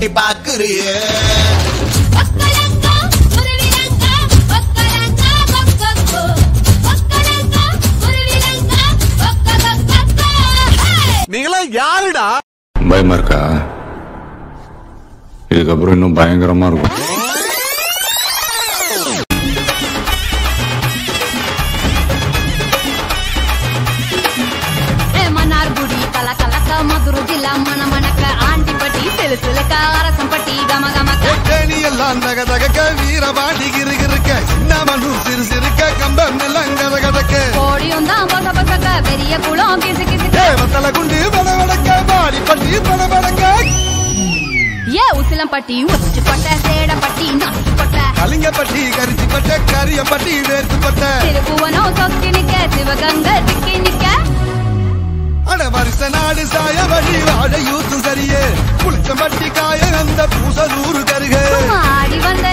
எட்டி பாக்குறியே நீங்களா யாருடா? பயமா இருக்கா? இதுக்கப்புறம் இன்னும் பயங்கரமா இருக்கும். மன்னார்குடி கலக்கலக்க மதுரை ஜில்லா மணமணக்க ஆண்டிப்பட்டி சிலுசிலுக்க அரசம்பட்டி கமகமக்க தேனி எல்லாம் தகதக வீரபாண்டி கிருகிருக்க சின்னமனூர் சிறு சிறுக்க கம்பம் எல்லாம் கதகதக்க கோடியும் தான் பச பசக்க பெரிய குளம் கிசு கிசுக்க வத்தல குண்டு படபடக்க பாடிப்பட்டி படபடக்க ஏ உசிலம்பட்டி உச்சிப்பட்ட சேடப்பட்டி நாட்டுப்பட்ட கலிங்கப்பட்டி கரிச்சிப்பட்ட கரியப்பட்டி வேர்த்துப்பட்ட திருப்புவனம் சொக்கி நிக்க சிவகங்க திக்கி நிக்க அட வருஷ நாடு சாய வழி வாழ யூத்தும் சரியே புளிச்சம்பட்டி காய அந்த பூசலூரு கருக ஆடி வந்த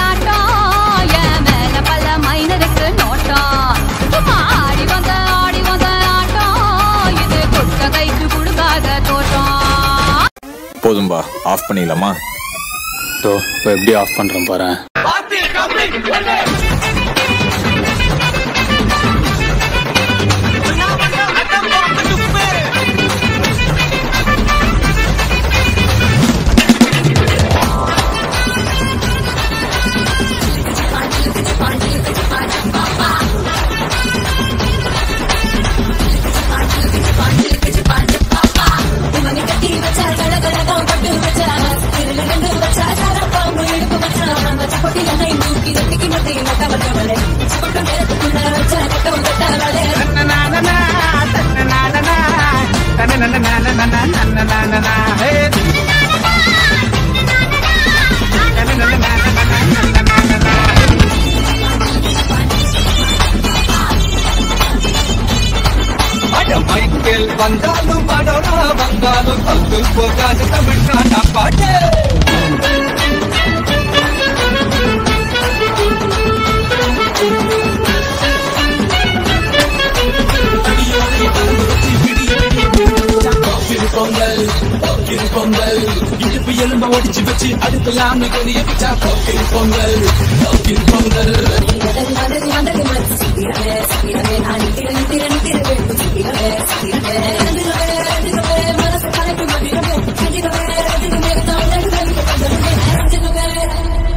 ஆட்டம் என் மேல பல மைனருக்கு நோட்டம் சும்மா ஆடி வந்த ஆட்டம் இது கொட்ட கைக்கு கொடுக்காத தோட்டம். போதும்பா, ஆஃப் பண்ணிடலாமா? இப்போ எப்படி ஆஃப் பண்றேன் பாரு. மைக்கேல் வந்தாலும் படோடா வந்தாலும் பங்கு போகாது தமிழ்நாட்டா பாட்டு. பொங்கல் இடுப்பு எலும்ப ஒடிச்சு வச்சு அடுக்கலாம் பொங்கல் பொங்கல்